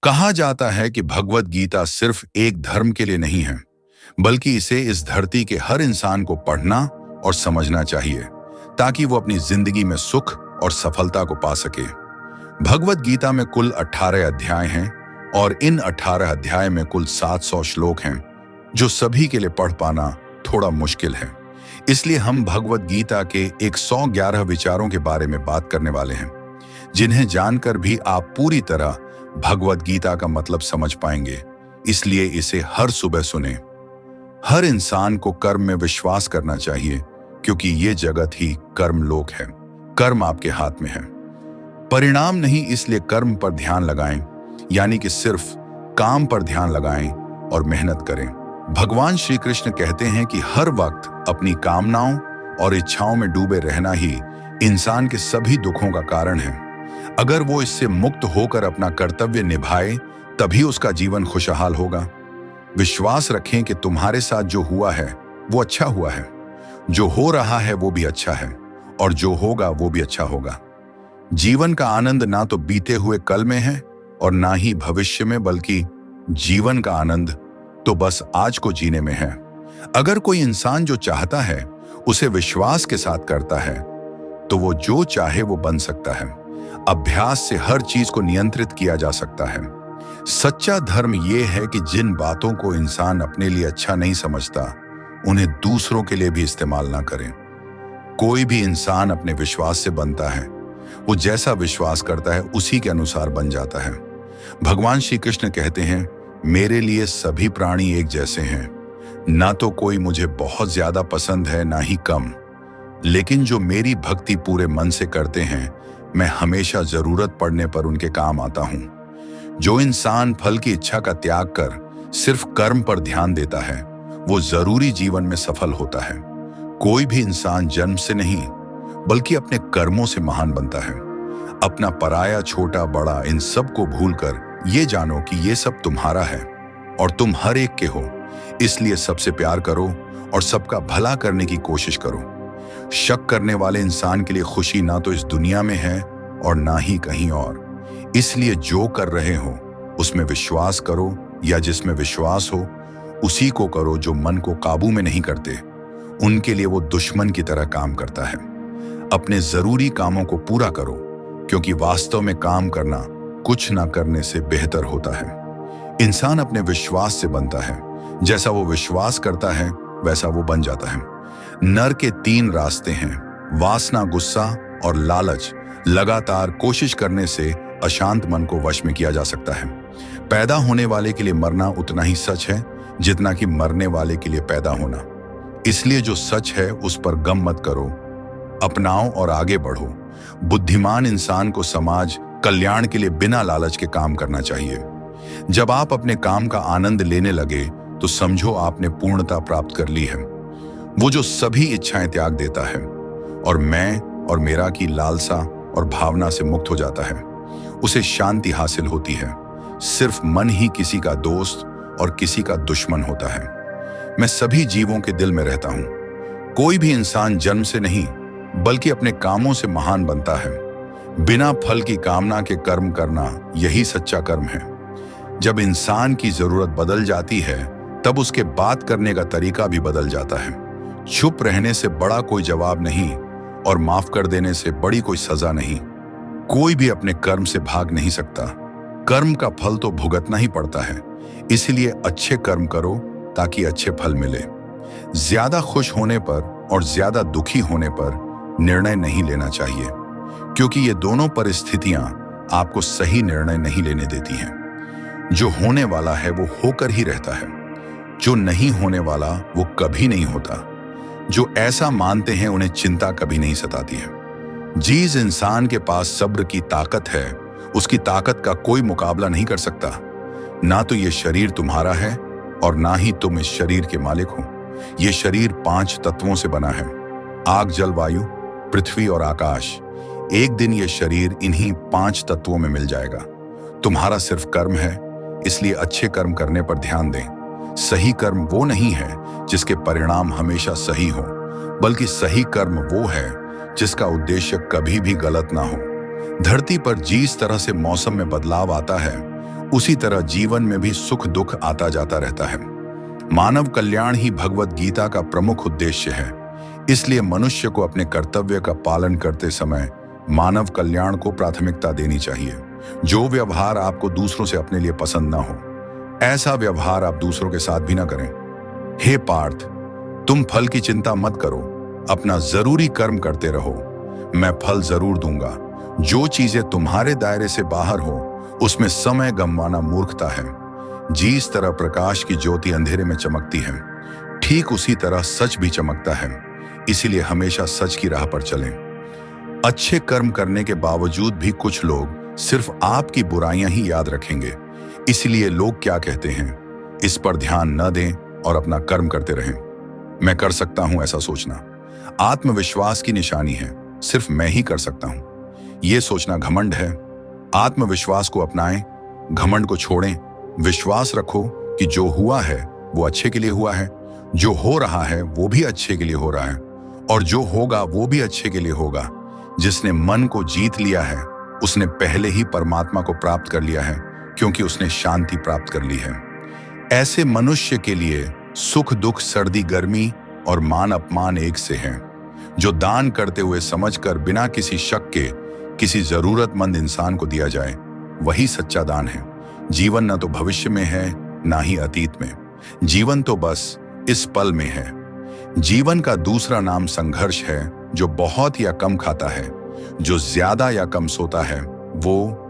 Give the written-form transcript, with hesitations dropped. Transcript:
कहा जाता है कि भगवत गीता सिर्फ एक धर्म के लिए नहीं है, बल्कि इसे इस धरती के हर इंसान को पढ़ना और समझना चाहिए, ताकि वो अपनी जिंदगी में सुख और सफलता को पा सके। भगवत गीता में कुल 18 अध्याय हैं और इन 18 अध्याय में कुल 700 श्लोक हैं, जो सभी के लिए पढ़ पाना थोड़ा मुश्किल है। इसलिए हम भगवत गीता के 111 विचारों के बारे में बात करने वाले हैं, जिन्हें जानकर भी आप पूरी तरह भगवत गीता का मतलब समझ पाएंगे। इसलिए इसे हर सुबह सुने। हर इंसान को कर्म में विश्वास करना चाहिए, क्योंकि ये जगत ही कर्म लोक है। कर्म आपके हाथ में है, परिणाम नहीं। इसलिए कर्म पर ध्यान लगाएं, यानी कि सिर्फ काम पर ध्यान लगाएं और मेहनत करें। भगवान श्री कृष्ण कहते हैं कि हर वक्त अपनी कामनाओं और इच्छाओं में डूबे रहना ही इंसान के सभी दुखों का कारण है। अगर वो इससे मुक्त होकर अपना कर्तव्य निभाए, तभी उसका जीवन खुशहाल होगा। विश्वास रखें कि तुम्हारे साथ जो हुआ है वो अच्छा हुआ है, जो हो रहा है वो भी अच्छा है, और जो होगा वो भी अच्छा होगा। जीवन का आनंद ना तो बीते हुए कल में है और ना ही भविष्य में, बल्कि जीवन का आनंद तो बस आज को जीने में है। अगर कोई इंसान जो चाहता है उसे विश्वास के साथ करता है, तो वो जो चाहे वो बन सकता है। अभ्यास से हर चीज को नियंत्रित किया जा सकता है। सच्चा धर्म यह है कि जिन बातों को इंसान अपने लिए अच्छा नहीं समझता, उन्हें दूसरों के लिए भी इस्तेमाल ना करें। कोई भी इंसान अपने विश्वास से बनता है। वो जैसा विश्वास करता है उसी के अनुसार बन जाता है। भगवान श्री कृष्ण कहते हैं, मेरे लिए सभी प्राणी एक जैसे हैं। ना तो कोई मुझे बहुत ज्यादा पसंद है, ना ही कम। लेकिन जो मेरी भक्ति पूरे मन से करते हैं, मैं हमेशा जरूरत पड़ने पर उनके काम आता हूं। जो इंसान फल की इच्छा का त्याग कर सिर्फ कर्म पर ध्यान देता है, वो जरूरी जीवन में सफल होता है। कोई भी इंसान जन्म से नहीं, बल्कि अपने कर्मों से महान बनता है। अपना पराया, छोटा बड़ा, इन सब को भूलकर ये जानो कि ये सब तुम्हारा है और तुम हर एक के हो। इसलिए सबसे प्यार करो और सबका भला करने की कोशिश करो। शक करने वाले इंसान के लिए खुशी ना तो इस दुनिया में है और ना ही कहीं और। इसलिए जो कर रहे हो उसमें विश्वास करो, या जिसमें विश्वास हो उसी को करो। जो मन को काबू में नहीं करते, उनके लिए वो दुश्मन की तरह काम करता है। अपने जरूरी कामों को पूरा करो, क्योंकि वास्तव में काम करना कुछ ना करने से बेहतर होता है। इंसान अपने विश्वास से बनता है। जैसा वो विश्वास करता है वैसा वो बन जाता है। नर के 3 रास्ते हैं, वासना, गुस्सा और लालच। लगातार कोशिश करने से अशांत मन को वश में किया जा सकता है। पैदा होने वाले के लिए मरना उतना ही सच है जितना कि मरने वाले के लिए पैदा होना। इसलिए जो सच है उस पर गम मत करो, अपनाओ और आगे बढ़ो। बुद्धिमान इंसान को समाज कल्याण के लिए बिना लालच के काम करना चाहिए। जब आप अपने काम का आनंद लेने लगे, तो समझो आपने पूर्णता प्राप्त कर ली है। वो जो सभी इच्छाएं त्याग देता है और मैं और मेरा की लालसा और भावना से मुक्त हो जाता है, उसे शांति हासिल होती है। सिर्फ मन ही किसी का दोस्त और किसी का दुश्मन होता है। मैं सभी जीवों के दिल में रहता हूं। कोई भी इंसान जन्म से नहीं, बल्कि अपने कामों से महान बनता है। बिना फल की कामना के कर्म करना, यही सच्चा कर्म है। जब इंसान की जरूरत बदल जाती है, तब उसके बात करने का तरीका भी बदल जाता है। चुप रहने से बड़ा कोई जवाब नहीं, और माफ कर देने से बड़ी कोई सजा नहीं। कोई भी अपने कर्म से भाग नहीं सकता। कर्म का फल तो भुगतना ही पड़ता है। इसलिए अच्छे कर्म करो ताकि अच्छे फल मिले। ज्यादा खुश होने पर और ज्यादा दुखी होने पर निर्णय नहीं लेना चाहिए, क्योंकि ये दोनों परिस्थितियां आपको सही निर्णय नहीं लेने देती हैं। जो होने वाला है वो होकर ही रहता है, जो नहीं होने वाला वो कभी नहीं होता। जो ऐसा मानते हैं उन्हें चिंता कभी नहीं सताती है। जिस इंसान के पास सब्र की ताकत है, उसकी ताकत का कोई मुकाबला नहीं कर सकता। ना तो ये शरीर तुम्हारा है और ना ही तुम इस शरीर के मालिक हो। ये शरीर 5 तत्वों से बना है, आग, जल, वायु, पृथ्वी और आकाश। एक दिन ये शरीर इन्हीं 5 तत्वों में मिल जाएगा। तुम्हारा सिर्फ कर्म है, इसलिए अच्छे कर्म करने पर ध्यान दें। सही कर्म वो नहीं है जिसके परिणाम हमेशा सही हो, बल्कि सही कर्म वो है जिसका उद्देश्य कभी भी गलत ना हो। धरती पर जिस तरह से मौसम में बदलाव आता है, उसी तरह जीवन में भी सुख दुख आता जाता रहता है। मानव कल्याण ही भगवत गीता का प्रमुख उद्देश्य है। इसलिए मनुष्य को अपने कर्तव्य का पालन करते समय मानव कल्याण को प्राथमिकता देनी चाहिए। जो व्यवहार आपको दूसरों से अपने लिए पसंद ना हो, ऐसा व्यवहार आप दूसरों के साथ भी ना करें। हे पार्थ, तुम फल की चिंता मत करो, अपना जरूरी कर्म करते रहो, मैं फल जरूर दूंगा। जो चीजें तुम्हारे दायरे से बाहर हो उसमें समय गंवाना मूर्खता है। जिस तरह प्रकाश की ज्योति अंधेरे में चमकती है, ठीक उसी तरह सच भी चमकता है। इसीलिए हमेशा सच की राह पर चलें। अच्छे कर्म करने के बावजूद भी कुछ लोग सिर्फ आपकी बुराइयां ही याद रखेंगे। इसलिए लोग क्या कहते हैं, इस पर ध्यान न दें और अपना कर्म करते रहें। मैं कर सकता हूं, ऐसा सोचना आत्मविश्वास की निशानी है। सिर्फ मैं ही कर सकता हूं, यह सोचना घमंड है। आत्मविश्वास को अपनाएं, घमंड को छोड़ें। विश्वास रखो कि जो हुआ है वो अच्छे के लिए हुआ है, जो हो रहा है वो भी अच्छे के लिए हो रहा है, और जो होगा वो भी अच्छे के लिए होगा। जिसने मन को जीत लिया है उसने पहले ही परमात्मा को प्राप्त कर लिया है, क्योंकि उसने शांति प्राप्त कर ली है। ऐसे मनुष्य के लिए सुख दुख, सर्दी गर्मी और मान अपमान एक से हैं। जो दान करते हुए समझकर बिना किसी शक के किसी जरूरतमंद इंसान को दिया जाए, वही सच्चा दान है। जीवन न तो भविष्य में है, ना ही अतीत में। जीवन तो बस इस पल में है। जीवन का दूसरा नाम संघर्ष है। जो बहुत या कम खाता है, जो ज्यादा या कम सोता है, वो